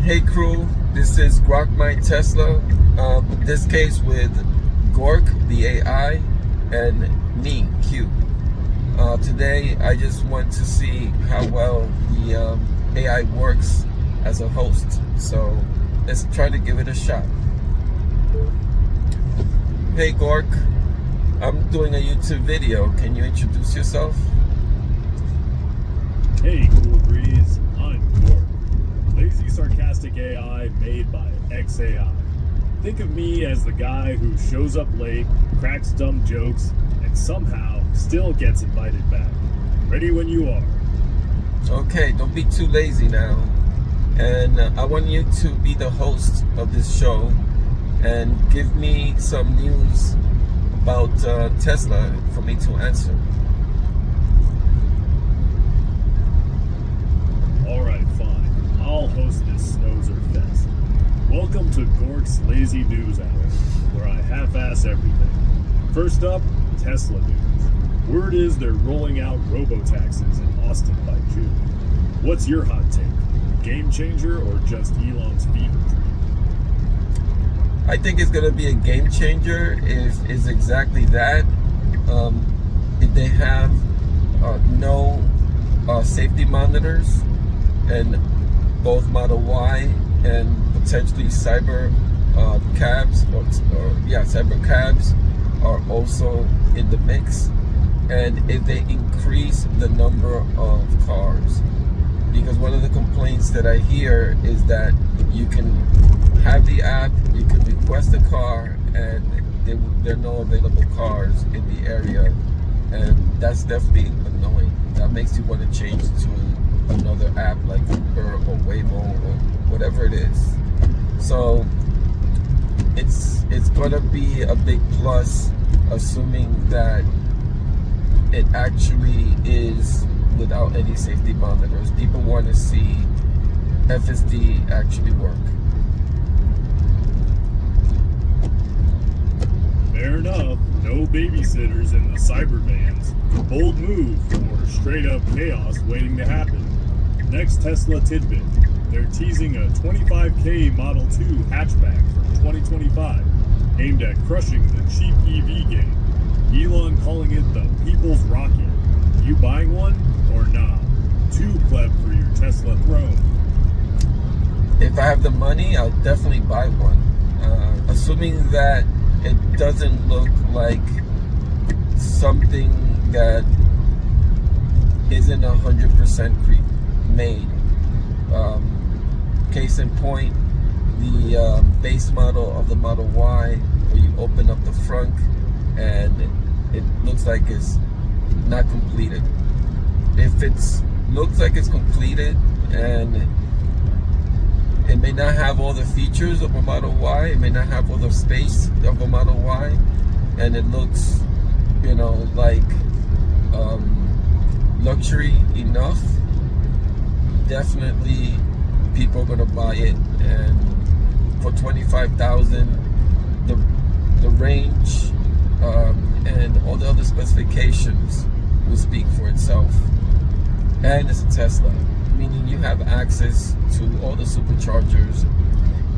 Hey crew, this is Grok My Tesla. In this case with Gork, the AI, and me, Q. Today I just want to see how well the AI works as a host. So let's try to give it a shot. Hey Gork, I'm doing a YouTube video. Can you introduce yourself? Hey Cool Breeze, I'm Gork. Lazy sarcastic AI made by XAI. Think of me as the guy who shows up late, cracks dumb jokes, and somehow still gets invited back. Ready when you are. Okay, don't be too lazy now. And I want you to be the host of this show and give me some news about Tesla for me to answer. Alright, fine. I'll host this snoozer fest. Welcome to Gork's Lazy News Hour, where I half-ass everything. First up, Tesla news. Word is they're rolling out robo-taxis in Austin by June. What's your hot take? Game changer or just Elon's fever dream? I think it's going to be a game changer if it's exactly that. If they have no safety monitors, and both Model Y and potentially cyber cabs cyber cabs are also in the mix, and if they increase the number of cars, because one of the complaints that I hear is that you can have the app, you can request a car, and there are no available cars in the area, and that's definitely annoying. That makes you want to change to another app like Uber or Waymo or whatever it is. So it's gonna be a big plus, assuming that it actually is without any safety monitors. People want to see FSD actually work. Fair enough. No babysitters in the cyber vans. Bold move or straight up chaos waiting to happen. Next Tesla tidbit. They're teasing a $25K Model 2 hatchback for 2025, aimed at crushing the cheap EV game. Elon calling it the People's Rocket. You buying one or nah? Too pleb for your Tesla throne. If I have the money, I'll definitely buy one. Assuming that it doesn't look like something that isn't 100% made. Case in point, the base model of the Model Y, where you open up the front and it looks like it's not completed. If it looks like it's completed and it may not have all the features of a Model Y, it may not have all the space of a Model Y, and it looks, like luxury enough, definitely people are gonna buy it. And for $25,000, the range and all the other specifications will speak for itself. And it's a Tesla, meaning you have access to all the superchargers,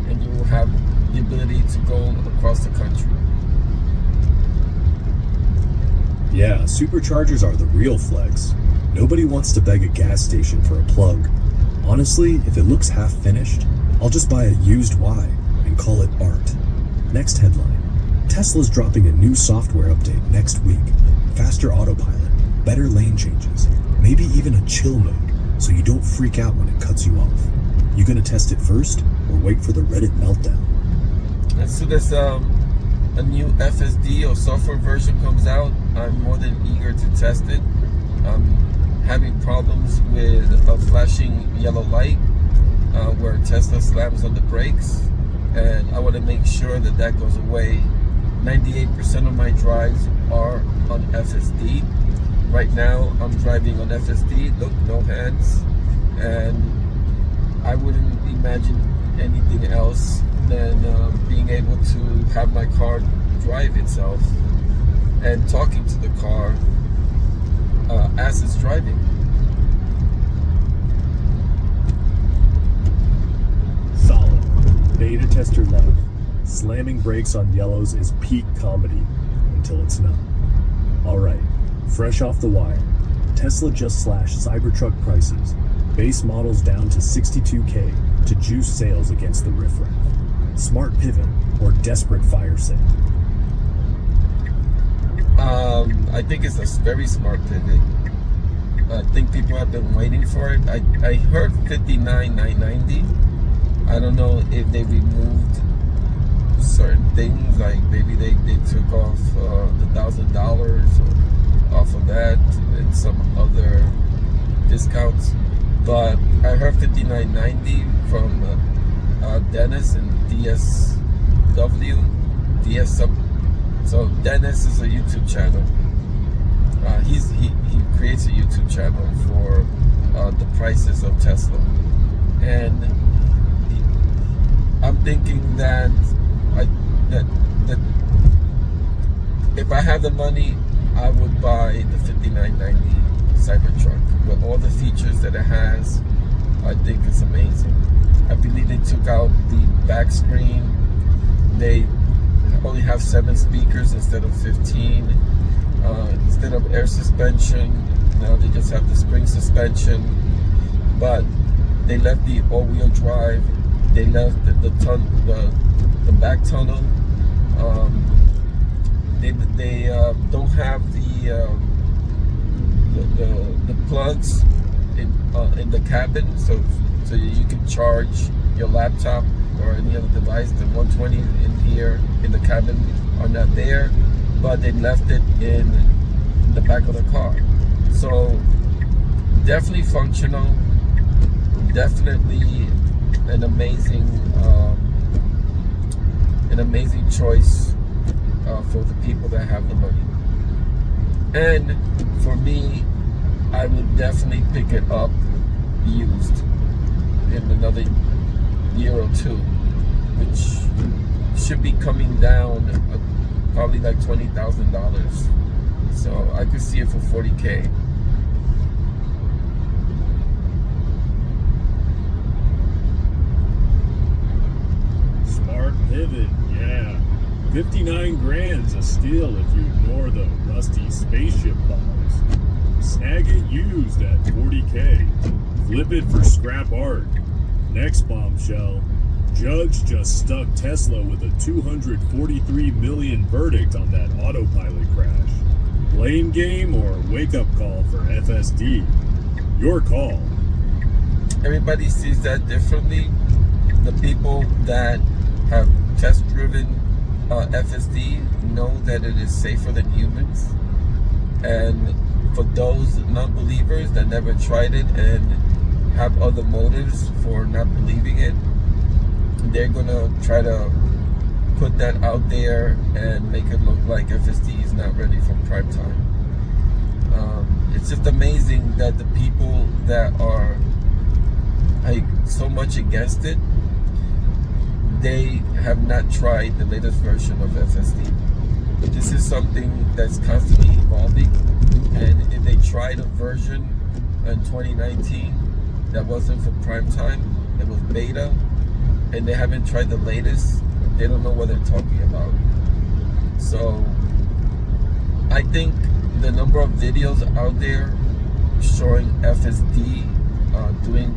and you will have the ability to go across the country. Yeah, superchargers are the real flex. Nobody wants to beg a gas station for a plug. Honestly, if it looks half finished, I'll just buy a used Y and call it art. Next headline. Tesla's dropping a new software update next week. Faster autopilot, better lane changes, maybe even a chill mode, so you don't freak out when it cuts you off. You gonna test it first, or wait for the Reddit meltdown? As soon as a new FSD or software version comes out, I'm more than eager to test it. I'm having problems with a flashing yellow light where Tesla slams on the brakes, and I want to make sure that that goes away. 98% of my drives are on FSD. Right now I'm driving on FSD, look, no hands, and I wouldn't imagine anything else than being able to have my car drive itself and talking to the car as it's driving. test your love. Slamming brakes on yellows is peak comedy until it's not. Alright, fresh off the wire. Tesla just slashed Cybertruck prices. Base models down to $62K to juice sales against the riffraff. Smart pivot or desperate fire sale? I think it's a very smart pivot. I think people have been waiting for it. I heard 59,990. I don't know if they removed certain things, like maybe they took off the $1,000 off of that and some other discounts. But I heard 5990 from Dennis and DSW. So Dennis is a YouTube channel. He creates a YouTube channel for the prices of Tesla, and I'm thinking that that if I had the money, I would buy the 5990 Cybertruck with all the features that it has. I think it's amazing. I believe they took out the back screen. They only have 7 speakers instead of 15. Instead of air suspension, now they just have the spring suspension. But they left the all-wheel drive. They left the back tunnel. They don't have the plugs in the cabin, so you can charge your laptop or any other device. The 120 in here in the cabin are not there, but they left it in the back of the car. So definitely functional, definitely an amazing choice for the people that have the money. And for me, I would definitely pick it up used in another year or two, which should be coming down probably like $20,000. So I could see it for $40K. Smart pivot, yeah. 59 grand's a steal if you ignore the rusty spaceship bombs. Snag it used at $40K. Flip it for scrap art. Next bombshell. Judge just stuck Tesla with a $243 million verdict on that autopilot crash. Blame game or wake-up call for FSD? Your call. Everybody sees that differently. The people that have test-driven FSD know that it is safer than humans. And for those non-believers that never tried it and have other motives for not believing it, they're gonna try to put that out there and make it look like FSD is not ready for prime time. It's just amazing that the people that are like so much against it, they have not tried the latest version of FSD. This is something that's constantly evolving, and if they tried a version in 2019 that wasn't for prime time, it was beta, and they haven't tried the latest, they don't know what they're talking about. So I think the number of videos out there showing FSD doing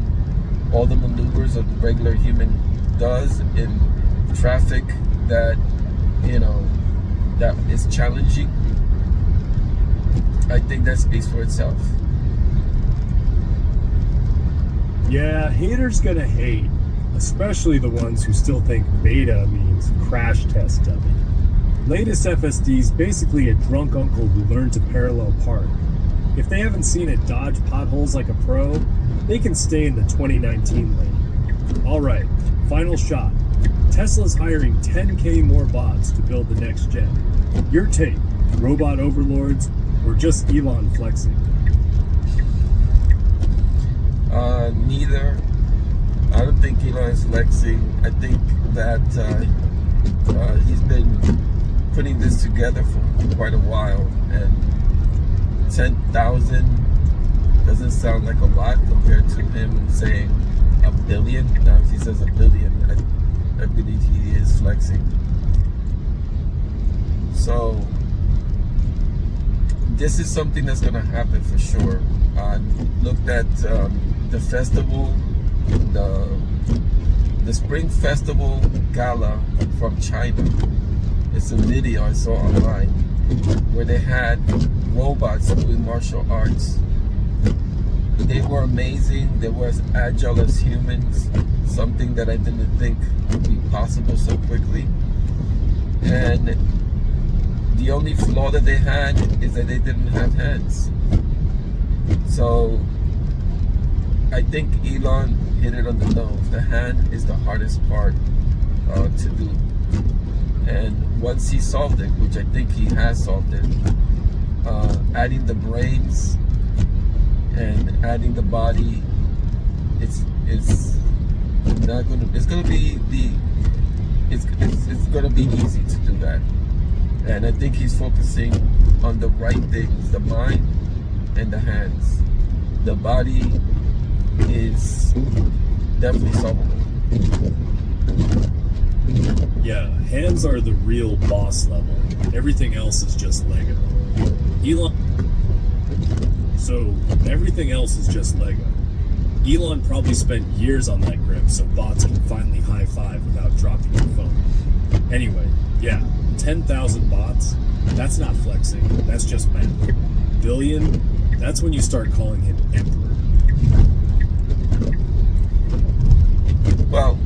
all the maneuvers a regular human does in traffic that that is challenging, I think that speaks for itself. Yeah, haters gonna hate, especially the ones who still think beta means crash test dummy. Latest FSD's basically a drunk uncle who learned to parallel park. If they haven't seen it dodge potholes like a pro, they can stay in the 2019 lane. Alright, final shot. Tesla's hiring 10K more bots to build the next gen. Your take, robot overlords or just Elon flexing? Neither. I don't think Elon's flexing. I think that he's been putting this together for quite a while, and 10,000 doesn't sound like a lot compared to him saying a billion. Now, if he says a billion, I believe he is flexing. So this is something that's going to happen for sure. I looked at the festival, the Spring Festival Gala from China. It's a video I saw online where they had robots doing martial arts. They were amazing. They were as agile as humans, something that I didn't think would be possible so quickly. And the only flaw that they had is that they didn't have hands. So I think Elon hit it on the nose. The hand is the hardest part to do. And once he solved it, which I think he has solved it, adding the brains and adding the body, it's not gonna. It's gonna be it's gonna be easy to do that. And I think he's focusing on the right things: the mind and the hands. The body is definitely solvable. Yeah, hands are the real boss level. Everything else is just Lego. So everything else is just Lego. Elon probably spent years on that grip so bots can finally high five without dropping your phone. Anyway, yeah, 10,000 bots? That's not flexing, that's just math. Billion? That's when you start calling him emperor. Well,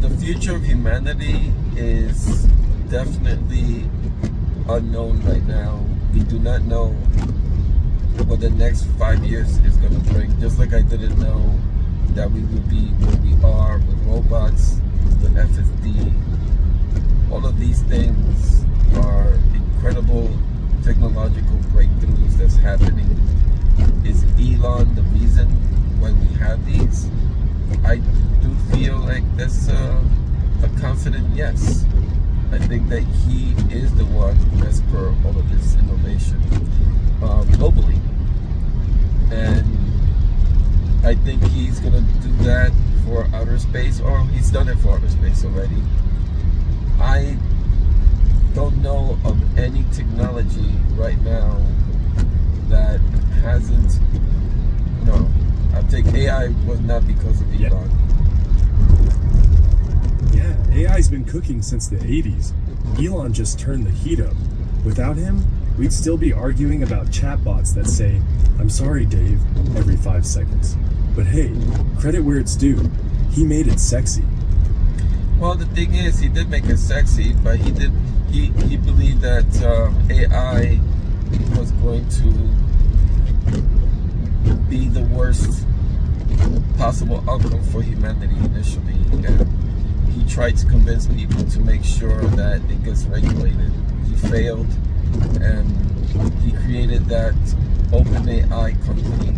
the future of humanity is definitely unknown right now. We do not know what the next 5 years is going to bring. Just like I didn't know that we would be where we are with robots, with FSD. All of these things are incredible technological breakthroughs that's happening. Is Elon the reason why we have these? I do feel like that's a confident yes. I think that he is the one that's for all of this innovation globally. And I think he's going to do that for outer space, or he's done it for outer space already. I don't know of any technology right now that hasn't, no, I think AI was not because of Elon. Yeah, AI's been cooking since the 80s. Elon just turned the heat up. Without him, we'd still be arguing about chatbots that say, "I'm sorry, Dave," every 5 seconds. But hey, credit where it's due. He made it sexy. Well, the thing is, he did make it sexy, but he believed that AI was going to be the worst possible outcome for humanity initially. And he tried to convince people to make sure that it gets regulated. He failed, and he created that OpenAI company,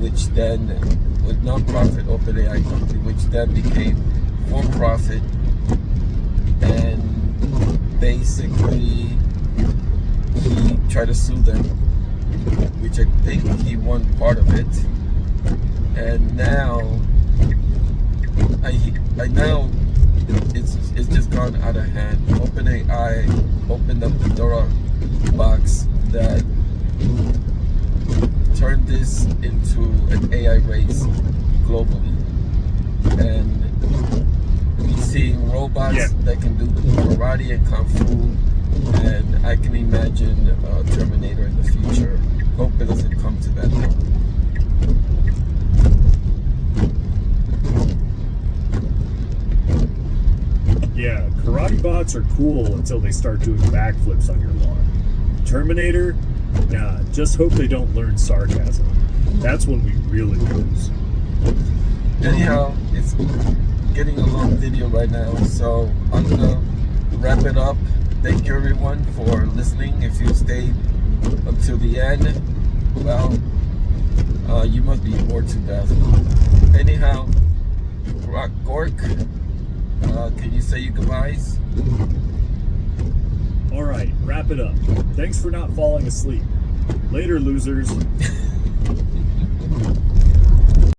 which then, with non-profit OpenAI company, which then became for profit, and basically he tried to sue them, which I think he won part of it. And now I now it's just gone out of hand. OpenAI opened up the Dora box that turned this into an AI race globally, and we're seeing robots that can do karate and kung fu, and I can imagine Terminator in the future. Hope it doesn't come to that though. Yeah, karate bots are cool until they start doing backflips on your lawn. Terminator? Nah, just hope they don't learn sarcasm. That's when we really lose. Anyhow, it's getting a long video right now, so I'm gonna wrap it up. Thank you everyone for listening. If you stayed until the end, well, you must be bored to death. Anyhow, Gork, can you say your goodbyes? Alright, wrap it up. Thanks for not falling asleep. Later, losers.